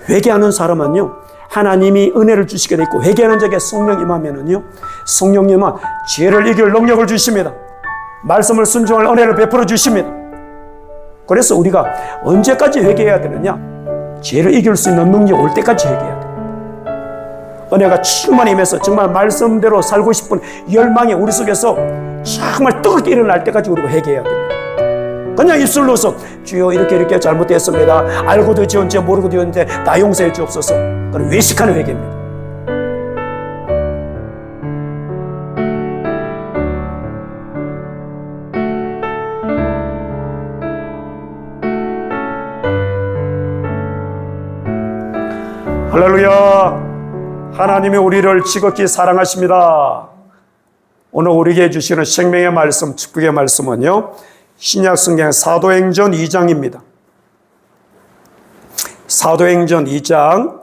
회개하는 사람은요, 하나님이 은혜를 주시게 돼 있고, 회개하는 자에게 성령 임하면은요, 성령님은 죄를 이길 능력을 주십니다. 말씀을 순종할 은혜를 베풀어 주십니다. 그래서 우리가 언제까지 회개해야 되느냐? 죄를 이길 수 있는 능력이 올 때까지 회개해야 돼요. 은혜가 충만히 임해서 정말 말씀대로 살고 싶은 열망이 우리 속에서 정말 뜨겁게 일어날 때까지 우리가 회개해야 됩니다. 그냥 입술로서 주여 이렇게 잘못했습니다. 알고도 지었는지 모르고 지었는데 나 용서해 주옵소서. 그건 외식하는 회개입니다. 할렐루야. 하나님이 우리를 지극히 사랑하십니다. 오늘 우리에게 주시는 생명의 말씀, 축복의 말씀은요, 신약 성경 사도행전 2장입니다. 사도행전 2장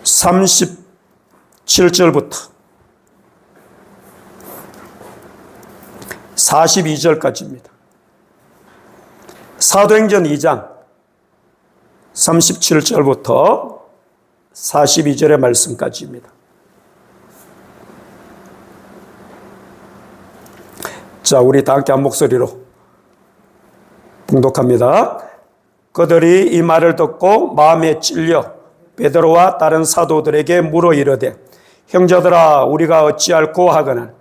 37절부터 42절까지입니다. 사도행전 2장 37절부터 42절의 말씀까지입니다. 자, 우리 다 함께 한 목소리로 봉독합니다. 그들이 이 말을 듣고 마음에 찔려 베드로와 다른 사도들에게 물어 이르되, 형제들아, 우리가 어찌할꼬 하거늘.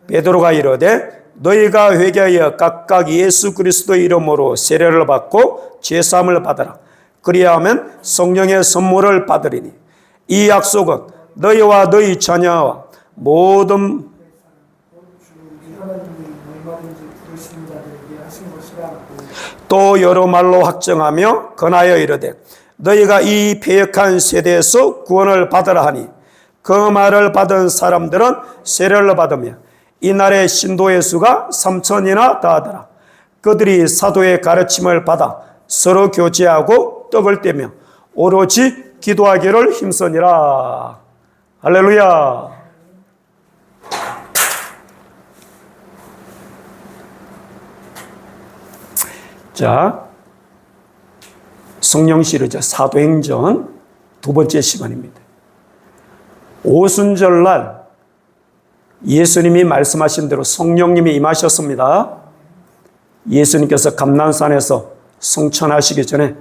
베드로가 이르되, 너희가 회개하여 각각 예수 그리스도의 이름으로 세례를 받고 죄사함을 받아라. 그리하면 성령의 선물을 받으리니 이 약속은 너희와 너희 자녀와 모든 또 여러 말로 확정하며 권하여 이르되, 너희가 이 패역한 세대에서 구원을 받으라 하니, 그 말을 받은 사람들은 세례를 받으며 이날의 신도의 수가 3,000이나 다하더라. 그들이 사도의 가르침을 받아 서로 교제하고 떡을 떼며 오로지 기도하기를 힘쓰니라. 할렐루야. 자, 성령 시리즈 사도행전 두 번째 시간입니다. 오순절날 예수님이 말씀하신 대로 성령님이 임하셨습니다. 예수님께서 감난산에서 성천하시기 전에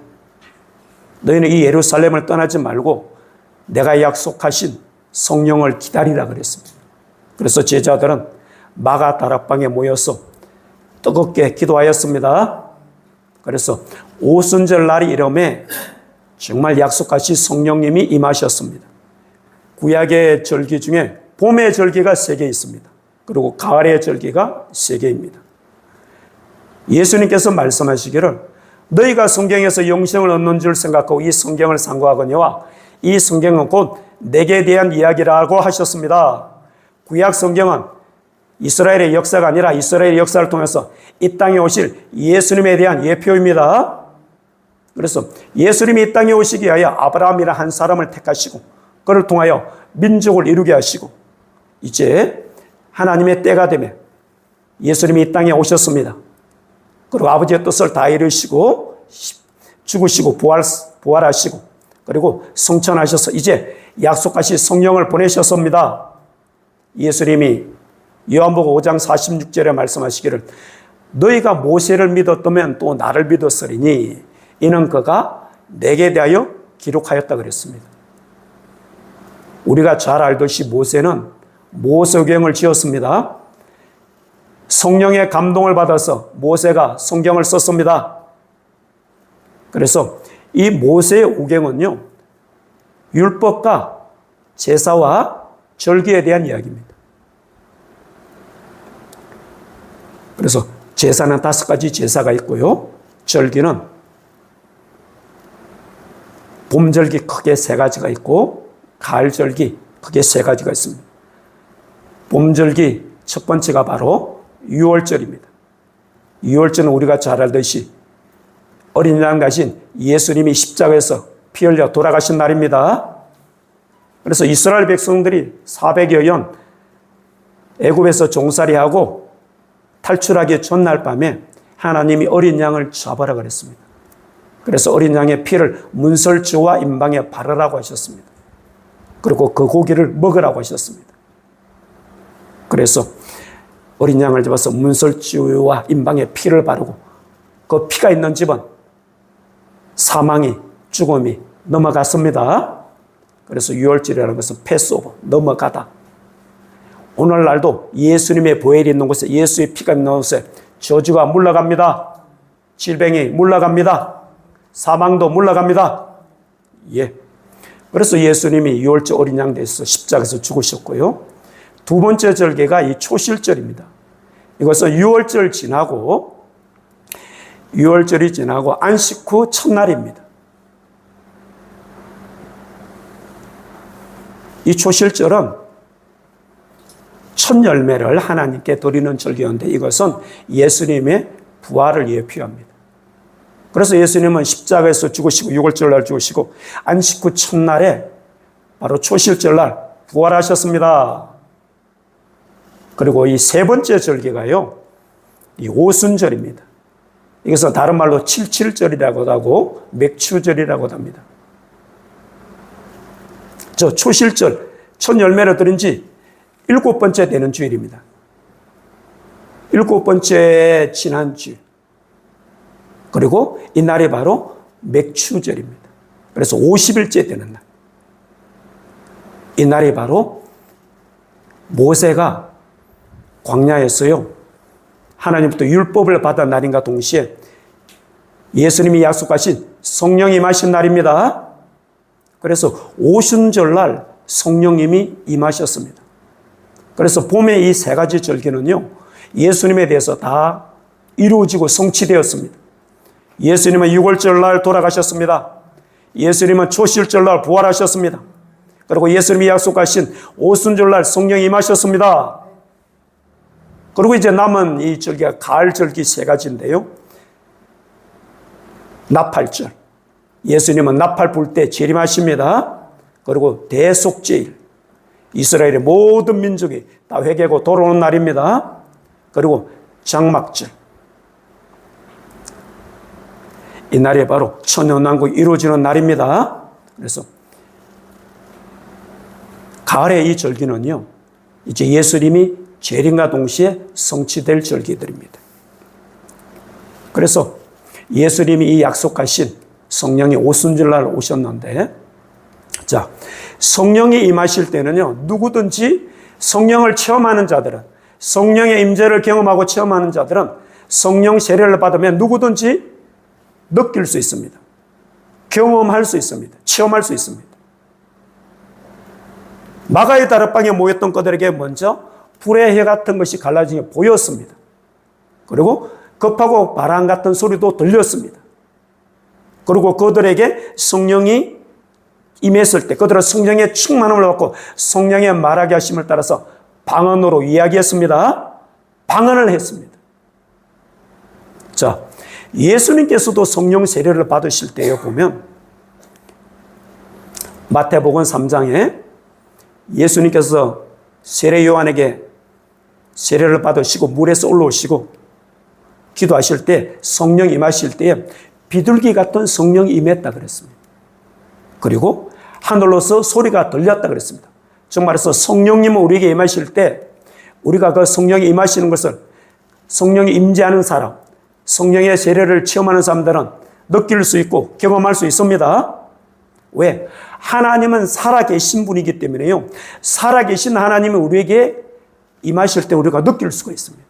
너희는 이 예루살렘을 떠나지 말고 내가 약속하신 성령을 기다리라 그랬습니다. 그래서 제자들은 마가 다락방에 모여서 뜨겁게 기도하였습니다. 그래서 오순절 날이 이름에 정말 약속하신 성령님이 임하셨습니다. 구약의 절기 중에 봄의 절기가 3개 있습니다. 그리고 가을의 절기가 3개입니다. 예수님께서 말씀하시기를 너희가 성경에서 영생을 얻는 줄 생각하고 이 성경을 상고하거니와 이 성경은 곧 내게 대한 이야기라고 하셨습니다. 구약 성경은 이스라엘의 역사가 아니라 이스라엘의 역사를 통해서 이 땅에 오실 예수님에 대한 예표입니다. 그래서 예수님이 이 땅에 오시기 위하여 아브라함이라는 한 사람을 택하시고 그를 통하여 민족을 이루게 하시고 이제 하나님의 때가 되면 예수님이 이 땅에 오셨습니다. 그리고 아버지의 뜻을 다 이루시고 죽으시고 부활하시고 그리고 성천하셔서 이제 약속하신 성령을 보내셨습니다. 예수님이 요한복음 5장 46절에 말씀하시기를 너희가 모세를 믿었다면 또 나를 믿었으리니 이는 그가 내게 대하여 기록하였다 그랬습니다. 우리가 잘 알듯이 모세는 모세경을 지었습니다. 성령의 감동을 받아서 모세가 성경을 썼습니다. 그래서 이 모세의 오경은요, 율법과 제사와 절기에 대한 이야기입니다. 그래서 제사는 5가지 제사가 있고요. 절기는 봄절기 크게 3가지가 있고 가을절기 크게 3가지가 있습니다. 봄절기 첫 번째가 바로 6월절입니다. 6월절은 우리가 잘 알듯이 어린 양 가신 예수님이 십자가에서 피 흘려 돌아가신 날입니다. 그래서 이스라엘 백성들이 400여 년 애굽에서 종살이하고 탈출하기 전날 밤에 하나님이 어린 양을 잡아라 그랬습니다. 그래서 어린 양의 피를 문설주와 임방에 바르라고 하셨습니다. 그리고 그 고기를 먹으라고 하셨습니다. 그래서 어린 양을 잡아서 문설주와 임방에 피를 바르고 그 피가 있는 집은 사망이, 죽음이 넘어갔습니다. 그래서 유월절이라는 것은 패스오버, 넘어가다. 오늘날도 예수님의 보혈이 있는 곳에, 예수의 피가 있는 곳에 저주가 물러갑니다. 질병이 물러갑니다. 사망도 물러갑니다. 예. 그래서 예수님이 유월절 어린 양 돼서 십자가에서 죽으셨고요. 두 번째 절기가 이 초실절입니다. 이것은 유월절이 지나고 안식 후 첫날입니다. 이 초실절은 첫 열매를 하나님께 드리는 절기였는데 이것은 예수님의 부활을 예표합니다. 그래서 예수님은 십자가에서 죽으시고 유월절날 죽으시고 안식 후 첫날에 바로 초실절날 부활하셨습니다. 그리고 이 세 번째 절기가요, 이 오순절입니다. 이것은 다른 말로 칠칠절이라고도 하고 맥추절이라고도 합니다. 저 초실절, 첫 열매를 드린 지 7번째 되는 주일입니다. 7번째 지난 주일. 그리고 이날이 바로 맥추절입니다. 그래서 50일째 되는 날. 이날이 바로 모세가 광야에서요, 하나님부터 율법을 받은 날인가 동시에 예수님이 약속하신 성령이 임하신 날입니다. 그래서 오순절날 성령님이 임하셨습니다. 그래서 봄의 이 세 가지 절기는요, 예수님에 대해서 다 이루어지고 성취되었습니다. 예수님은 유월절날 돌아가셨습니다. 예수님은 초실절날 부활하셨습니다. 그리고 예수님이 약속하신 오순절날 성령이 임하셨습니다. 그리고 이제 남은 이 절기가 가을절기 세 가지인데요. 나팔절. 예수님은 나팔 불 때 재림하십니다. 그리고 대속제일. 이스라엘의 모든 민족이 다 회개하고 돌아오는 날입니다. 그리고 장막절. 이 날이 바로 천년왕국이 이루어지는 날입니다. 그래서 가을의 이 절기는요, 이제 예수님이 재림과 동시에 성취될 절기들입니다. 그래서 예수님이 이 약속하신 성령이 오순절날 오셨는데, 자, 성령이 임하실 때는요, 누구든지 성령을 체험하는 자들은, 성령의 임재를 경험하고 체험하는 자들은 성령 세례를 받으면 누구든지 느낄 수 있습니다. 경험할 수 있습니다. 체험할 수 있습니다. 마가의 다락방에 모였던 그들에게 먼저 불의 해 같은 것이 갈라진 게 보였습니다. 그리고 급하고 바람 같은 소리도 들렸습니다. 그리고 그들에게 성령이 임했을 때 그들은 성령의 충만함을 받고 성령의 말하게 하심을 따라서 방언으로 이야기했습니다. 방언을 했습니다. 자, 예수님께서도 성령 세례를 받으실 때에 보면 마태복음 3장에 예수님께서 세례 요한에게 세례를 받으시고 물에서 올라오시고 기도하실 때 성령 임하실 때에 비둘기 같은 성령이 임했다 그랬습니다. 그리고 하늘로서 소리가 들렸다 그랬습니다. 즉 말해서 성령님은 우리에게 임하실 때 우리가 그 성령이 임하시는 것을 성령이 임재하는 사람, 성령의 세례를 체험하는 사람들은 느낄 수 있고 경험할 수 있습니다. 왜? 하나님은 살아계신 분이기 때문에요. 살아계신 하나님이 우리에게 임하실 때 우리가 느낄 수가 있습니다.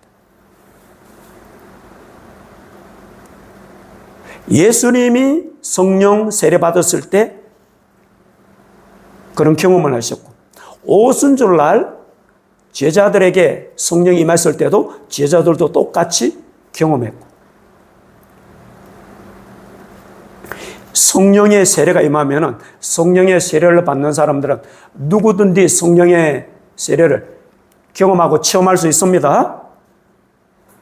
예수님이 성령 세례 받았을 때 그런 경험을 하셨고, 오순절날 제자들에게 성령이 임했을 때도 제자들도 똑같이 경험했고, 성령의 세례가 임하면 성령의 세례를 받는 사람들은 누구든지 성령의 세례를 경험하고 체험할 수 있습니다.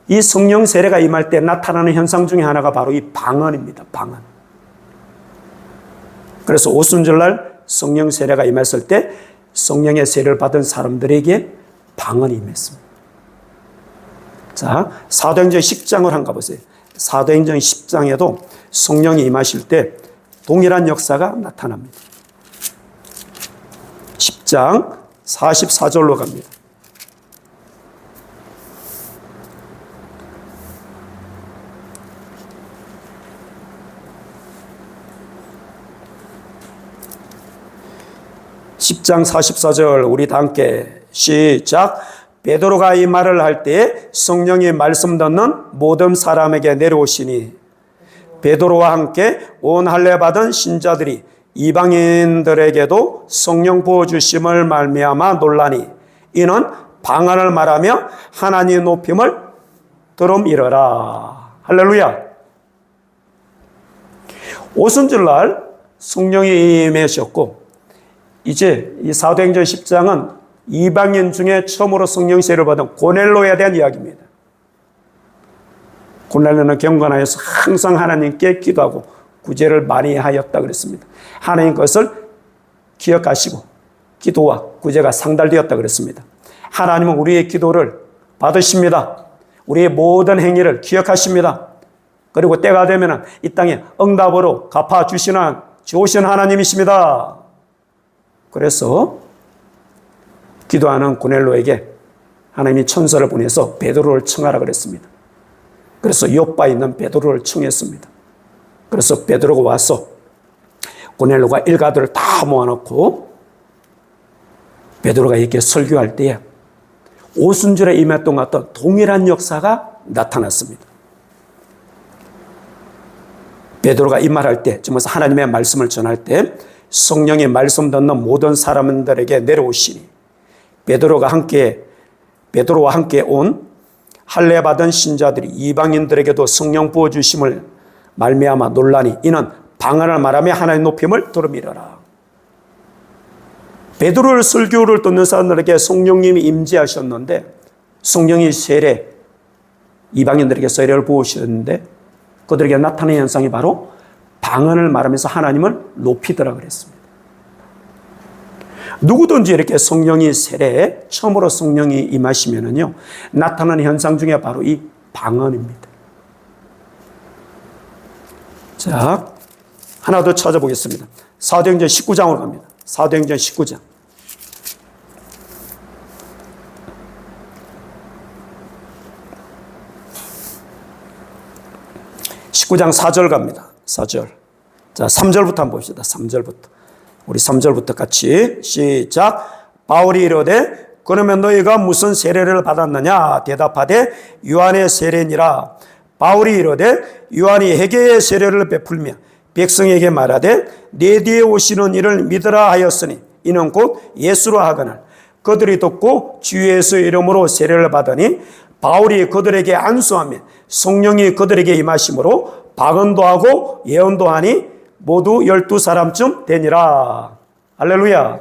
이 성령 세례가 임할 때 나타나는 현상 중에 하나가 바로 이 방언입니다. 방언. 그래서 오순절날 성령 세례가 임했을 때 성령의 세례를 받은 사람들에게 방언이 임했습니다. 자, 사도행전 10장을 한번 가보세요. 사도행전 10장에도 성령이 임하실 때 동일한 역사가 나타납니다. 10장 44절로 갑니다. (10장 44절) 우리 다 함께 시작. 베드로가 이 말을 할 때 성령이 말씀 듣는 모든 사람에게 내려오시니 베드로와 함께 온 할례 받은 신자들이 이방인들에게도 성령 부어주심을 말미암아 놀라니 이는 방언을 말하며 하나님 높임을 들음이러라. 할렐루야. 오순절날 성령이 임하셨고 이제 이 사도행전 10장은 이방인 중에 처음으로 성령 세례를 받은 고넬로에 대한 이야기입니다. 고넬로는 경건하여서 항상 하나님께 기도하고 구제를 많이 하였다 그랬습니다. 하나님 것을 기억하시고 기도와 구제가 상달되었다 그랬습니다. 하나님은 우리의 기도를 받으십니다. 우리의 모든 행위를 기억하십니다. 그리고 때가 되면 이 땅에 응답으로 갚아주시는 좋으신 하나님이십니다. 그래서 기도하는 고넬로에게 하나님이 천사를 보내서 베드로를 청하라 그랬습니다. 그래서 요빠에 있는 베드로를 청했습니다. 그래서 베드로가 와서 고넬로가 일가들을 다 모아놓고 베드로가 이렇게 설교할 때에 오순절에 임했던 것 같은 동일한 역사가 나타났습니다. 베드로가 이 말할 때, 즉 하나님의 말씀을 전할 때 성령이 말씀 듣는 모든 사람들에게 내려오시니 베드로와 함께 온 할례 받은 신자들이 이방인들에게도 성령 부어주심을 말미암아 놀라니 이는 방언을 말하며 하나님 높임을 들음이러라. 베드로의 설교를 듣는 사람들에게 성령님이 임재하셨는데 성령이 세례, 이방인들에게 세례를 부으셨는데 그들에게 나타나는 현상이 바로 방언을 말하면서 하나님을 높이더라 그랬습니다. 누구든지 이렇게 성령이 세례에 처음으로 성령이 임하시면은요 나타나는 현상 중에 바로 이 방언입니다. 자, 하나 더 찾아보겠습니다. 사도행전 19장으로 갑니다. 사도행전 19장. (19장) 4절 갑니다. 4절. 자, 3절부터 한번 봅시다. 3절부터. 우리 3절부터 같이 시작. 바울이 이르되 그러면 너희가 무슨 세례를 받았느냐 대답하되 요한의 세례니라. 바울이 이르되 요한이 회개의 세례를 베풀며 백성에게 말하되 내 뒤에 오시는 이를 믿으라 하였으니 이는 곧 예수로 하거늘 그들이 듣고 주 예수 이름으로 세례를 받으니 바울이 그들에게 안수하며 성령이 그들에게 임하심으로 방언도 하고 예언도 하니 모두 12사람쯤 되니라. 할렐루야.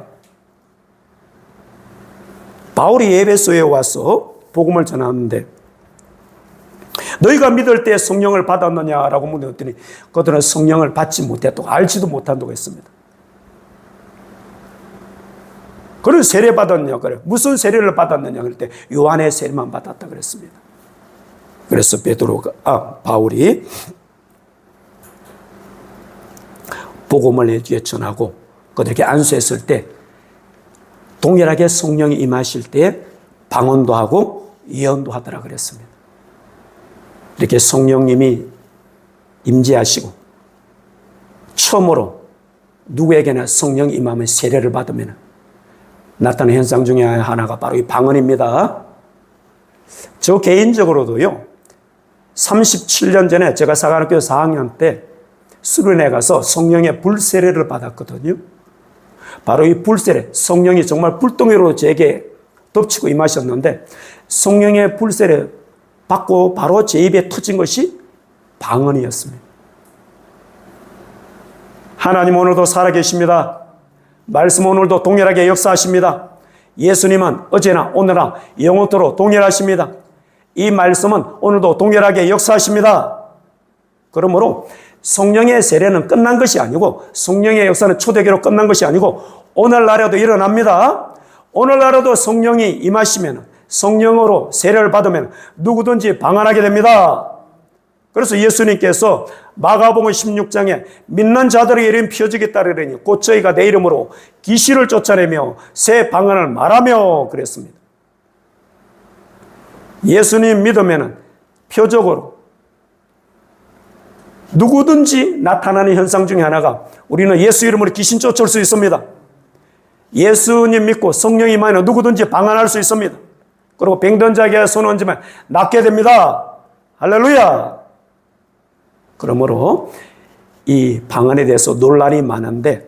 바울이 에베소에 와서 복음을 전하는데 너희가 믿을 때 성령을 받았느냐라고 물었더니 그들은 성령을 받지 못했다고 알지도 못한다고 했습니다. 그런 세례 받았냐 그래. 무슨 세례를 받았느냐 그럴 때 요한의 세례만 받았다 그랬습니다. 그래서 바울이 복음을 전하고 그들에게 안수했을 때 동일하게 성령이 임하실 때 방언도 하고 예언도 하더라 그랬습니다. 이렇게 성령님이 임재하시고 처음으로 누구에게나 성령이 임하면 세례를 받으면 나타나는 현상 중에 하나가 바로 이 방언입니다. 저 개인적으로도요 37년 전에 제가 사관학교 4학년 때 수련회 가서 성령의 불세례를 받았거든요. 바로 이 불세례, 성령이 정말 불덩이로 제게 덮치고 임하셨는데 성령의 불세례 받고 바로 제 입에 터진 것이 방언이었습니다. 하나님 오늘도 살아계십니다. 말씀 오늘도 동일하게 역사하십니다. 예수님은 어제나 오늘나 영원토록 동일하십니다. 이 말씀은 오늘도 동일하게 역사하십니다. 그러므로 성령의 세례는 끝난 것이 아니고 성령의 역사는 초대교로 끝난 것이 아니고 오늘날에도 일어납니다. 오늘날에도 성령이 임하시면 성령으로 세례를 받으면 누구든지 방언하게 됩니다. 그래서 예수님께서 마가복음 16장에 믿는 자들의 이름 표적이 따르리니 곧 저희가 내 이름으로 귀신을 쫓아내며 새 방언을 말하며 그랬습니다. 예수님 믿으면 표적으로 누구든지 나타나는 현상 중에 하나가 우리는 예수 이름으로 귀신 쫓을 수 있습니다. 예수님 믿고 성령이 임하면 누구든지 방언할 수 있습니다. 그리고 병든 자에게 손 얹으면 낫게 됩니다. 할렐루야. 그러므로 이 방언에 대해서 논란이 많은데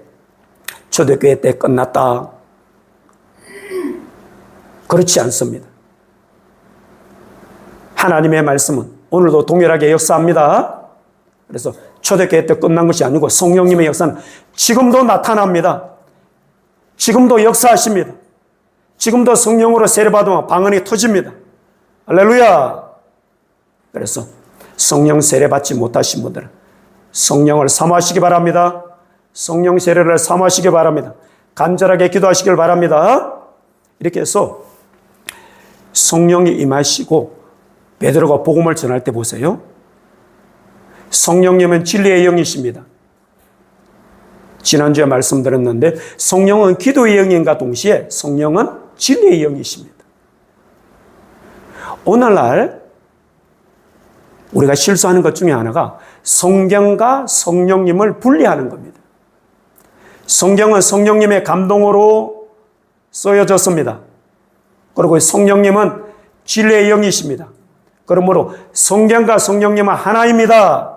초대교회 때 끝났다. 그렇지 않습니다. 하나님의 말씀은 오늘도 동일하게 역사합니다. 그래서 초대교회 때 끝난 것이 아니고 성령님의 역사는 지금도 나타납니다. 지금도 역사하십니다. 지금도 성령으로 세례받으면 방언이 터집니다. 할렐루야. 그래서 성령 세례받지 못하신 분들은 성령을 사모하시기 바랍니다. 성령 세례를 사모하시기 바랍니다. 간절하게 기도하시길 바랍니다. 이렇게 해서 성령이 임하시고 베드로가 복음을 전할 때 보세요. 성령님은 진리의 영이십니다. 지난주에 말씀드렸는데 성령은 기도의 영인과 동시에 성령은 진리의 영이십니다. 오늘날 우리가 실수하는 것 중에 하나가 성경과 성령님을 분리하는 겁니다. 성경은 성령님의 감동으로 쓰여졌습니다. 그리고 성령님은 진리의 영이십니다. 그러므로 성경과 성령님은 하나입니다.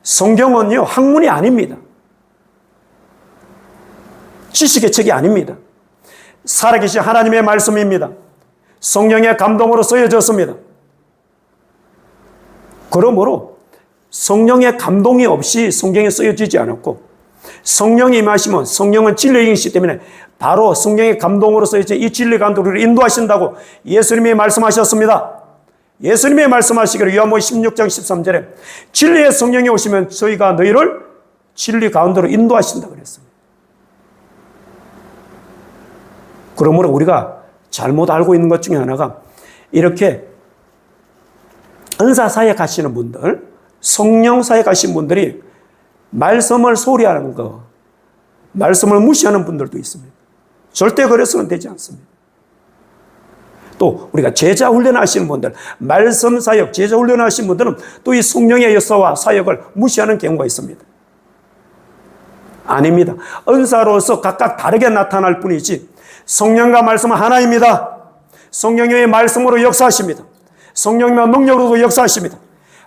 성경은요, 학문이 아닙니다. 지식의 책이 아닙니다. 살아계신 하나님의 말씀입니다. 성령의 감동으로 쓰여졌습니다. 그러므로 성령의 감동이 없이 성경에 쓰여지지 않았고 성령이 임하시면 성령은 진리의 영이시기 때문에 바로 성령의 감동으로 쓰여진 이 진리 가운데 우리를 인도하신다고 예수님이 말씀하셨습니다. 예수님이 말씀하시기를 요한복음 16장 13절에 진리의 성령이 오시면 저희가 너희를 진리 가운데로 인도하신다고 그랬습니다. 그러므로 우리가 잘못 알고 있는 것 중에 하나가 이렇게 은사 사역에 가시는 분들, 성령 사역에 가신 분들이 말씀을 소리하는 거, 말씀을 무시하는 분들도 있습니다. 절대 그래서는 되지 않습니다. 또 우리가 제자 훈련하시는 분들, 말씀 사역, 제자 훈련하시는 분들은 또 이 성령의 역사와 사역을 무시하는 경우가 있습니다. 아닙니다. 은사로서 각각 다르게 나타날 뿐이지 성령과 말씀은 하나입니다. 성령의 말씀으로 역사하십니다. 성령의 능력으로도 역사하십니다.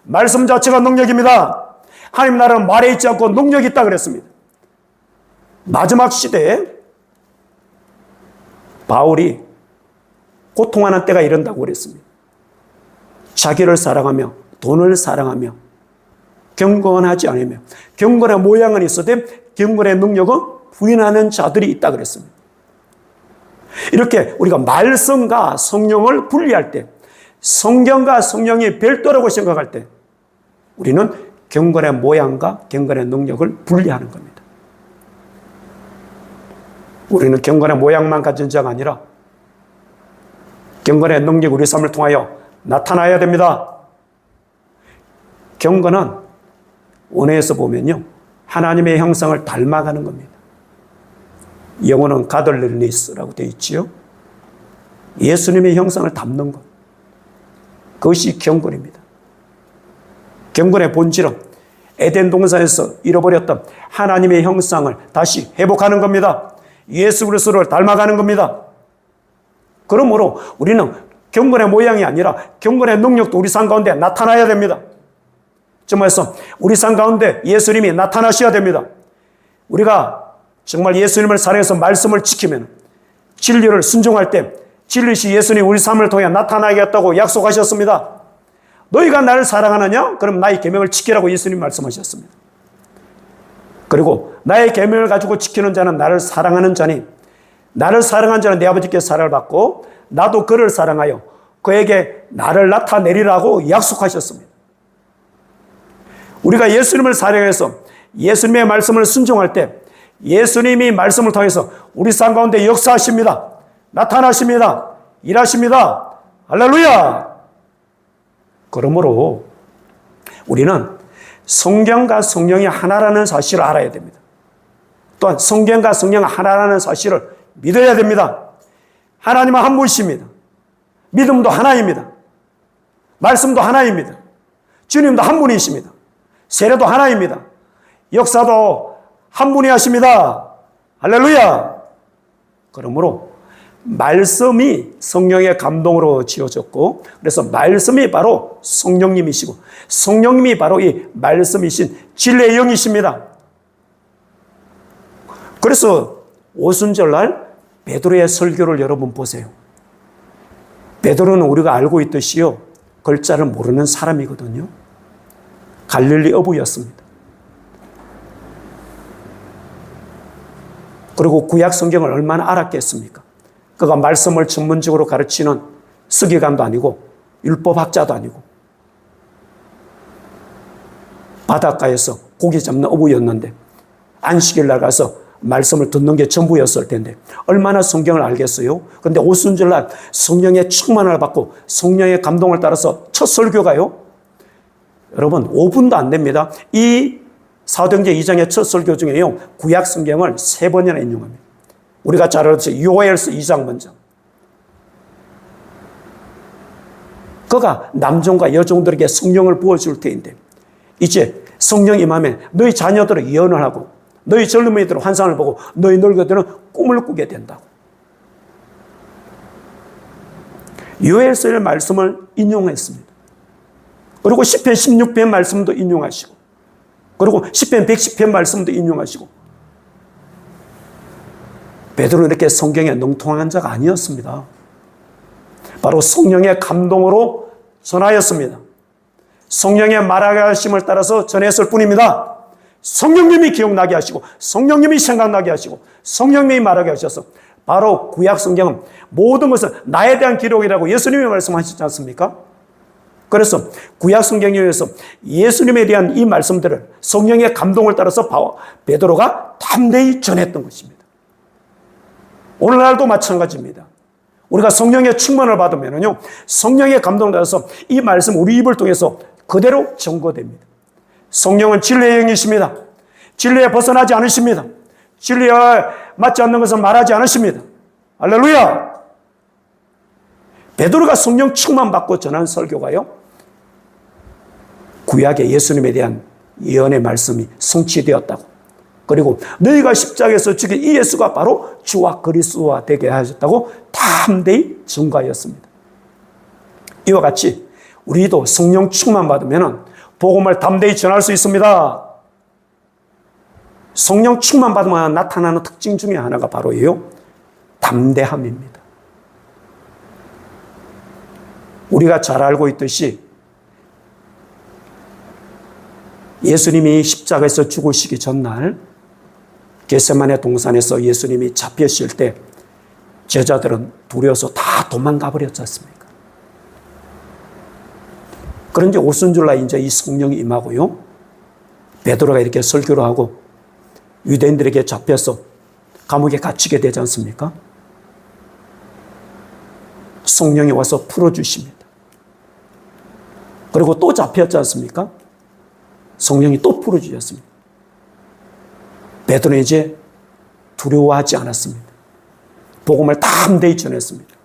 말씀 자체가 능력입니다. 하나님 나라는 말에 있지 않고 능력이 있다 그랬습니다. 마지막 시대에 바울이 고통하는 때가 이른다고 그랬습니다. 자기를 사랑하며 돈을 사랑하며 경건하지 않으며 경건의 모양은 있어도 경건의 능력은 부인하는 자들이 있다 그랬습니다. 이렇게 우리가 말씀과 성령을 분리할 때 성경과 성령이 별도라고 생각할 때 우리는 경건의 모양과 경건의 능력을 분리하는 겁니다. 우리는 경건의 모양만 가진 자가 아니라 경건의 능력이 우리 삶을 통하여 나타나야 됩니다. 경건은 원어에서 보면요, 하나님의 형상을 닮아가는 겁니다. 영어는 가들리니스라고 되어 있지요. 예수님의 형상을 담는 것. 그것이 경건입니다. 경건의 본질은 에덴 동산에서 잃어버렸던 하나님의 형상을 다시 회복하는 겁니다. 예수 그리스도를 닮아가는 겁니다. 그러므로 우리는 경건의 모양이 아니라 경건의 능력도 우리 삶 가운데 나타나야 됩니다. 정말서 우리 삶 가운데 예수님이 나타나셔야 됩니다. 우리가 정말 예수님을 사랑해서 말씀을 지키면 진리를 순종할 때 진리시 예수님이 우리 삶을 통해 나타나겠다고 약속하셨습니다. 너희가 나를 사랑하느냐? 그럼 나의 계명을 지키라고 예수님 말씀하셨습니다. 그리고 나의 계명을 가지고 지키는 자는 나를 사랑하는 자니 나를 사랑한 자는 내 아버지께 사랑을 받고 나도 그를 사랑하여 그에게 나를 나타내리라고 약속하셨습니다. 우리가 예수님을 사랑해서 예수님의 말씀을 순종할 때 예수님이 말씀을 통해서 우리 삶 가운데 역사하십니다. 나타나십니다. 일하십니다. 할렐루야! 그러므로 우리는 성경과 성령이 하나라는 사실을 알아야 됩니다. 또한 성경과 성령은 하나라는 사실을 믿어야 됩니다. 하나님은 한 분이십니다. 믿음도 하나입니다. 말씀도 하나입니다. 주님도 한 분이십니다. 세례도 하나입니다. 역사도 한 분이 하십니다. 할렐루야! 그러므로 말씀이 성령의 감동으로 지어졌고, 그래서 말씀이 바로 성령님이시고, 성령님이 바로 이 말씀이신 진리의 영이십니다. 그래서 오순절날 베드로의 설교를 여러분 보세요. 베드로는 우리가 알고 있듯이요, 글자를 모르는 사람이거든요. 갈릴리 어부였습니다. 그리고 구약 성경을 얼마나 알았겠습니까? 그가 말씀을 전문적으로 가르치는 서기관도 아니고 율법학자도 아니고 바닷가에서 고기 잡는 어부였는데 안식일 날 가서 말씀을 듣는 게 전부였을 텐데 얼마나 성경을 알겠어요? 그런데 오순절날 성령의 충만을 받고 성령의 감동을 따라서 첫 설교가요, 여러분 5분도 안 됩니다. 이 사도행전 2장의 첫 설교 중에요, 구약 성경을 3번이나 인용합니다. 우리가 잘 알죠. 요엘서 2장 먼저. 그가 남종과 여종들에게 성령을 부어줄 때인데 이제 성령 임하면 너희 자녀들은 예언을 하고 너희 젊은이들은 환상을 보고 너희 늙은이들은 꿈을 꾸게 된다고. 요엘서의 말씀을 인용했습니다. 그리고 시편 16편 말씀도 인용하시고, 그리고 시편 110편 말씀도 인용하시고. 베드로는 이렇게 성경에 능통한 자가 아니었습니다. 바로 성령의 감동으로 전하였습니다. 성령의 말하게 하심을 따라서 전했을 뿐입니다. 성령님이 기억나게 하시고 성령님이 생각나게 하시고 성령님이 말하게 하셔서 바로 구약 성경은 모든 것은 나에 대한 기록이라고 예수님이 말씀하셨지 않습니까? 그래서 구약 성경에 의해서 예수님에 대한 이 말씀들을 성령의 감동을 따라서 베드로가 담대히 전했던 것입니다. 오늘날도 마찬가지입니다. 우리가 성령의 충만을 받으면요, 성령의 감동을 따라서 이 말씀 우리 입을 통해서 그대로 전거됩니다. 성령은 진리의 영이십니다. 진리에 벗어나지 않으십니다. 진리에 맞지 않는 것은 말하지 않으십니다. 할렐루야! 베드로가 성령 충만 받고 전한 설교가요, 구약의 예수님에 대한 예언의 말씀이 성취되었다고. 그리고 너희가 십자가에서 죽인 이 예수가 바로 주와 그리스도와 되게 하셨다고 담대히 증거하였습니다. 이와 같이 우리도 성령 충만 받으면 복음을 담대히 전할 수 있습니다. 성령 충만 받으면 나타나는 특징 중에 하나가 바로요, 담대함입니다. 우리가 잘 알고 있듯이 예수님이 십자가에서 죽으시기 전날 겟세마네 동산에서 예수님이 잡혔을 때 제자들은 두려워서 다 도망가 버렸지 않습니까? 그런데 오순절날 이제 이 성령이 임하고요, 베드로가 이렇게 설교를 하고 유대인들에게 잡혀서 감옥에 갇히게 되지 않습니까? 성령이 와서 풀어주십니다. 그리고 또 잡혔지 않습니까? 성령이 또 풀어주셨습니다. 베드로는 이제 두려워하지 않았습니다. 복음을 담대히 전했습니다.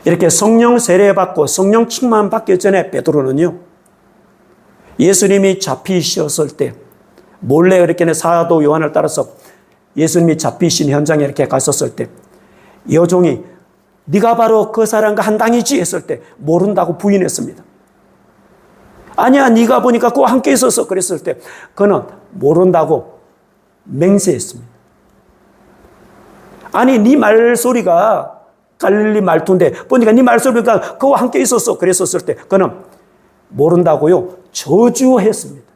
이렇게 성령 세례받고 성령 충만 받기 전에 베드로는요, 예수님이 잡히셨을 때 몰래 이렇게 사도 요한을 따라서 예수님이 잡히신 현장에 이렇게 갔었을 때 여종이 네가 바로 그 사람과 한 당이지 했을 때 모른다고 부인했습니다. 아니야, 네가 보니까 그와 함께 있었어 그랬을 때 그는 모른다고 맹세했습니다. 아니, 네 말소리가 갈릴리 말투인데 보니까 네 말소리가 그와 함께 있었어 그랬었을 때 그는 모른다고요 저주했습니다.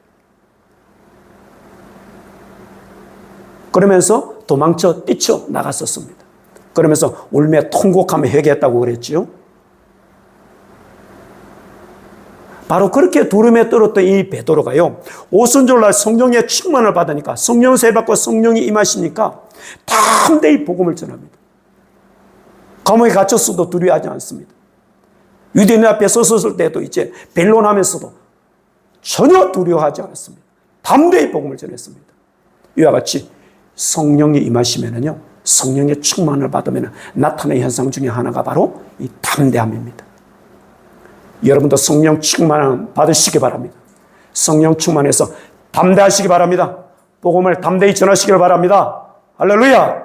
그러면서 도망쳐 뛰쳐 나갔었습니다. 그러면서 울며 통곡하며 회개했다고 그랬죠. 바로 그렇게 두름에 떨었던 이 베드로가요, 오순절날 성령의 충만을 받으니까, 성령 세받고 성령이 임하시니까 담대히 복음을 전합니다. 감옥에 갇혔어도 두려워하지 않습니다. 유대인 앞에 섰을 때도 이제 변론하면서도 전혀 두려워하지 않았습니다. 담대히 복음을 전했습니다. 이와 같이 성령이 임하시면은요, 성령의 충만을 받으면 나타나는 현상 중에 하나가 바로 이 담대함입니다. 여러분도 성령 충만 받으시기 바랍니다. 성령 충만해서 담대하시기 바랍니다. 복음을 담대히 전하시길 바랍니다. 할렐루야!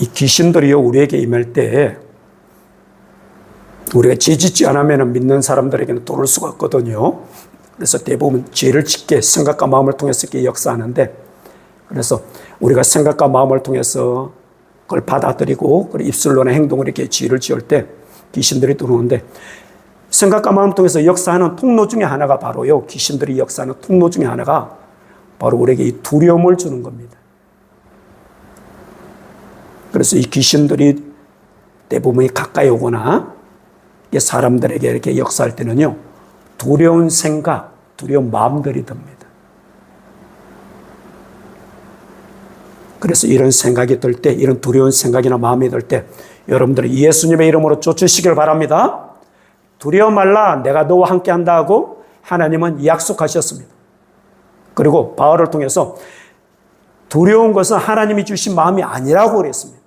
이 귀신들이요, 우리에게 임할 때 우리가 죄 짓지 않으면 믿는 사람들에게는 도를 수가 없거든요. 그래서 대부분 죄를 짓게 생각과 마음을 통해서 이렇게 역사하는데, 그래서 우리가 생각과 마음을 통해서 그걸 받아들이고 그걸 입술로나 행동으로 이렇게 죄를 지을 때 귀신들이 들어오는데, 생각과 마음을 통해서 역사하는 통로 중에 하나가 바로요, 귀신들이 역사하는 통로 중에 하나가 바로 우리에게 이 두려움을 주는 겁니다. 그래서 이 귀신들이 대부분이 가까이 오거나 사람들에게 이렇게 역사할 때는요, 두려운 생각, 두려운 마음들이 듭니다. 그래서 이런 생각이 들 때, 이런 두려운 생각이나 마음이 들 때 여러분들은 예수님의 이름으로 쫓으시길 바랍니다. 두려워 말라, 내가 너와 함께 한다고 하나님은 약속하셨습니다. 그리고 바울을 통해서 두려운 것은 하나님이 주신 마음이 아니라고 그랬습니다.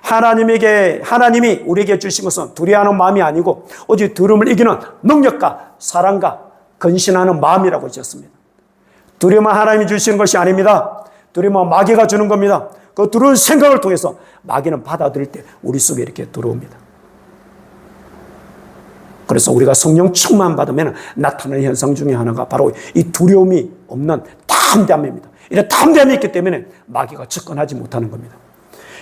하나님이 우리에게 주신 것은 두려워하는 마음이 아니고 오직 두려움을 이기는 능력과 사랑과 근신하는 마음이라고 하셨습니다. 두려움은 하나님이 주시는 것이 아닙니다. 두려움은 마귀가 주는 겁니다. 그 두려운 생각을 통해서 마귀는 받아들일 때 우리 속에 이렇게 들어옵니다. 그래서 우리가 성령 충만 받으면 나타나는 현상 중에 하나가 바로 이 두려움이 없는 담대함입니다. 이런 담대함이 있기 때문에 마귀가 접근하지 못하는 겁니다.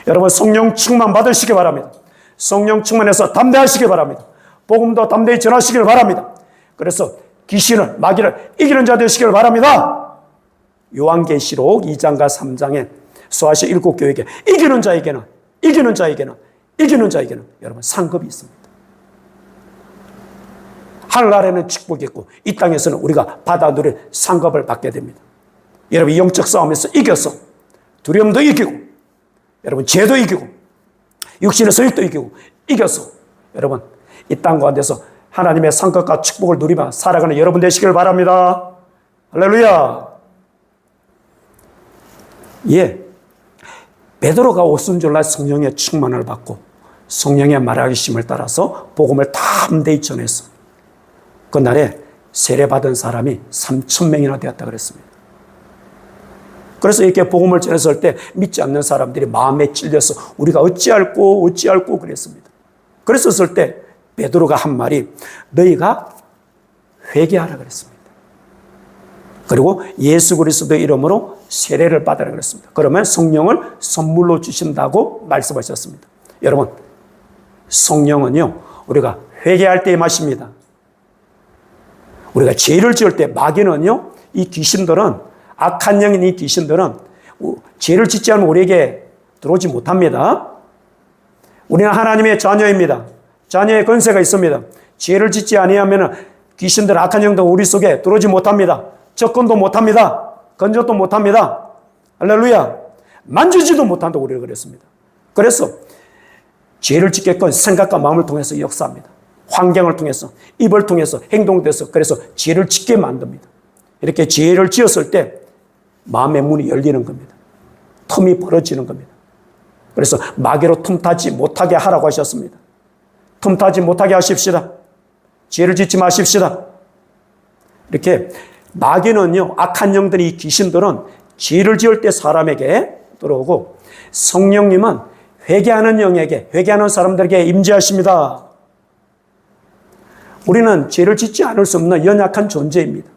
여러분, 성령 충만 받으시기 바랍니다. 성령 충만해서 담대하시기 바랍니다. 복음도 담대히 전하시길 바랍니다. 그래서 귀신을, 마귀를 이기는 자 되시길 바랍니다. 요한계시록 2장과 3장에 소아시아 7교회에게 이기는 자에게는 여러분 상급이 있습니다. 하늘 아래는 축복이 있고 이 땅에서는 우리가 받아들일 상급을 받게 됩니다. 여러분, 영적 싸움에서 이겨서 두려움도 이기고 여러분 죄도 이기고 육신의 소욕도 이기고 이겨서 여러분 이 땅 가운데서 하나님의 상급과 축복을 누리며 살아가는 여러분 되시길 바랍니다. 할렐루야. 예, 베드로가 오순절날 성령의 충만을 받고 성령의 말하기심을 따라서 복음을 담대히 전했어. 그날에 세례받은 사람이 3,000명이나 되었다 그랬습니다. 그래서 이렇게 복음을 전했을 때 믿지 않는 사람들이 마음에 찔려서 우리가 어찌할꼬 그랬습니다. 그랬었을 때 베드로가 한 말이 너희가 회개하라 그랬습니다. 그리고 예수 그리스도의 이름으로 세례를 받으라 그랬습니다. 그러면 성령을 선물로 주신다고 말씀하셨습니다. 여러분, 성령은요, 우리가 회개할 때 임하십니다. 우리가 죄를 지을 때 마귀는요, 이 귀신들은 악한 영인 이 귀신들은 죄를 짓지 않으면 우리에게 들어오지 못합니다. 우리는 하나님의 자녀입니다. 자녀의 권세가 있습니다. 죄를 짓지 아니하면 귀신들, 악한 영도 우리 속에 들어오지 못합니다. 접근도 못합니다. 건져도 못합니다. 할렐루야. 만지지도 못한다고 우리가 그랬습니다. 그래서 죄를 짓게끔 생각과 마음을 통해서 역사합니다. 환경을 통해서, 입을 통해서, 행동돼서 그래서 죄를 짓게 만듭니다. 이렇게 죄를 지었을 때 마음의 문이 열리는 겁니다. 틈이 벌어지는 겁니다. 그래서 마귀로 틈타지 못하게 하라고 하셨습니다. 틈타지 못하게 하십시다. 죄를 짓지 마십시다. 이렇게 마귀는요, 악한 영들이, 이 귀신들은 죄를 지을 때 사람에게 들어오고 성령님은 회개하는 영에게, 회개하는 사람들에게 임재하십니다. 우리는 죄를 짓지 않을 수 없는 연약한 존재입니다.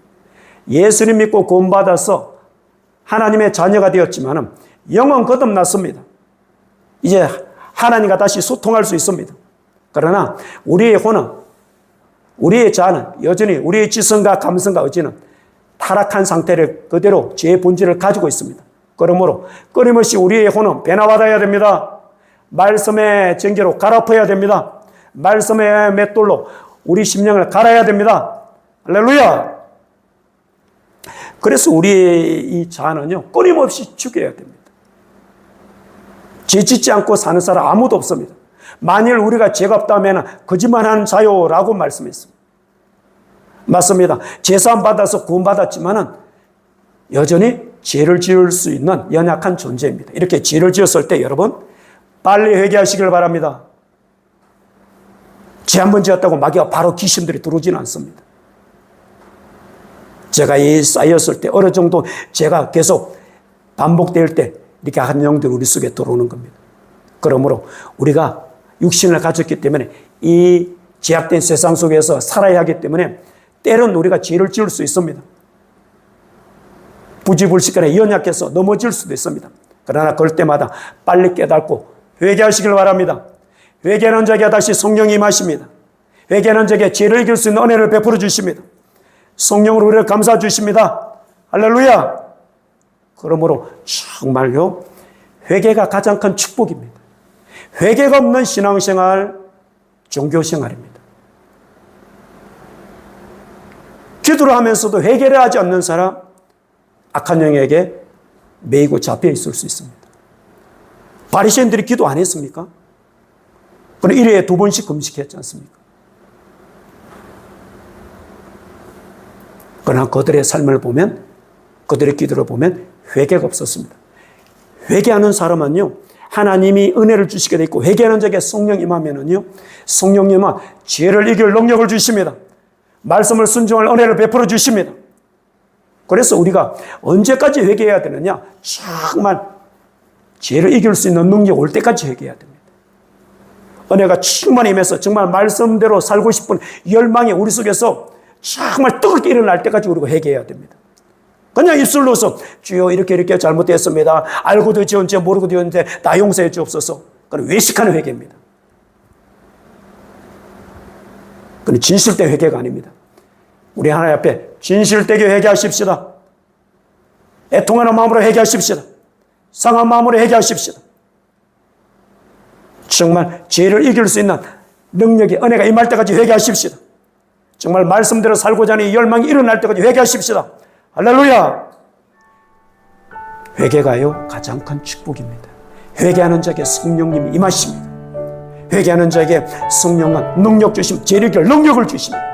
예수님 믿고 구원받아서 하나님의 자녀가 되었지만 영은 거듭났습니다. 이제 하나님과 다시 소통할 수 있습니다. 그러나 우리의 혼은, 우리의 자는 여전히 우리의 지성과 감성과 의지는 타락한 상태를 그대로 죄의 본질을 가지고 있습니다. 그러므로 끊임없이 우리의 혼은 변화받아야 됩니다. 말씀의 전개로 갈아엎어야 됩니다. 말씀의 맷돌로 우리 심령을 갈아야 됩니다. 할렐루야. 그래서 우리의 이 자는요, 끊임없이 죽여야 됩니다. 죄 짓지 않고 사는 사람 아무도 없습니다. 만일 우리가 죄가 없다면 거짓말하는 자요라고 말씀했습니다. 맞습니다. 제사함 받아서 구원받았지만은 여전히 죄를 지을 수 있는 연약한 존재입니다. 이렇게 죄를 지었을 때 여러분 빨리 회개하시길 바랍니다. 죄 한 번 지었다고 마귀가 바로 귀신들이 들어오지는 않습니다. 제가 이 쌓였을 때 어느 정도 죄가 계속 반복될 때 이렇게 한 영들이 우리 속에 들어오는 겁니다. 그러므로 우리가 육신을 가졌기 때문에 이 제약된 세상 속에서 살아야 하기 때문에 때론 우리가 죄를 지을 수 있습니다. 부지불식간에 연약해서 넘어질 수도 있습니다. 그러나 그럴 때마다 빨리 깨닫고 회개하시길 바랍니다. 회개하는 자에게 다시 성령이 임하십니다. 회개하는 자에게 죄를 이길 수 있는 은혜를 베풀어 주십니다. 성령으로 우리를 감싸 주십니다. 할렐루야! 그러므로 정말요, 회개가 가장 큰 축복입니다. 회개가 없는 신앙생활, 종교생활입니다. 기도를 하면서도 회개를 하지 않는 사람, 악한 영에게 매이고 잡혀 있을 수 있습니다. 바리새인들이 기도 안 했습니까? 그럼 1회에 2번씩 금식했지 않습니까? 그러나 그들의 삶을 보면, 그들의 기도를 보면 회개가 없었습니다. 회개하는 사람은요, 하나님이 은혜를 주시게 돼 있고, 회개하는 자에게 성령 임하면은요, 성령님은 죄를 이길 능력을 주십니다. 말씀을 순종할 은혜를 베풀어 주십니다. 그래서 우리가 언제까지 회개해야 되느냐? 정말 죄를 이길 수 있는 능력 올 때까지 회개해야 됩니다. 은혜가 충만히 임해서 정말 말씀대로 살고 싶은 열망이 우리 속에서 정말 뜨겁게 일어날 때까지 우리가 회개해야 됩니다. 그냥 입술로서 주여 이렇게 잘못됐습니다. 알고도 지었는지 모르고 지었는데 나 용서해 주옵소서. 그건 외식하는 회개입니다. 그건 진실된 회개가 아닙니다. 우리 하나님 앞에 진실되게 회개하십시다. 애통하는 마음으로 회개하십시다. 상한 마음으로 회개하십시다. 정말 죄를 이길 수 있는 능력이, 은혜가 임할 때까지 회개하십시다. 정말 말씀대로 살고자 하는 열망이 일어날 때까지 회개하십시다. 할렐루야! 회개가요, 가장 큰 축복입니다. 회개하는 자에게 성령님이 임하십니다. 회개하는 자에게 성령은 능력 주심, 죄를 이길 능력을 주십니다.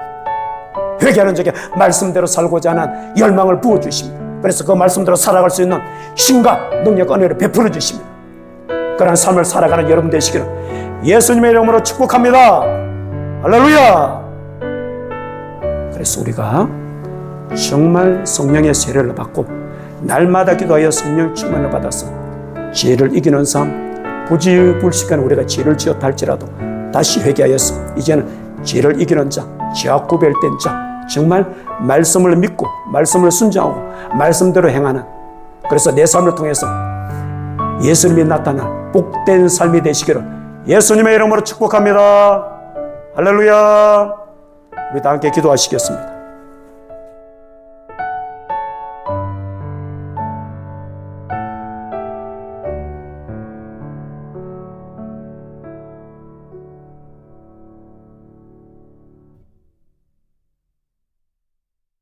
회개하는 자에게 말씀대로 살고자 하는 열망을 부어주십니다. 그래서 그 말씀대로 살아갈 수 있는 힘과 능력, 은혜를 베풀어 주십니다. 그런 삶을 살아가는 여러분 되시기를 예수님의 이름으로 축복합니다. 할렐루야! 그래서 우리가 정말 성령의 세례를 받고 날마다 기도하여 성령 충만을 받아서 죄를 이기는 삶, 부지불식간 우리가 죄를 지었다 할지라도 다시 회개하여서 이제는 죄를 이기는 자, 죄와 구별된 자, 정말 말씀을 믿고 말씀을 순종하고 말씀대로 행하는, 그래서 내 삶을 통해서 예수님이 나타난 복된 삶이 되시기를 예수님의 이름으로 축복합니다. 할렐루야! 우리 다 함께 기도하시겠습니다.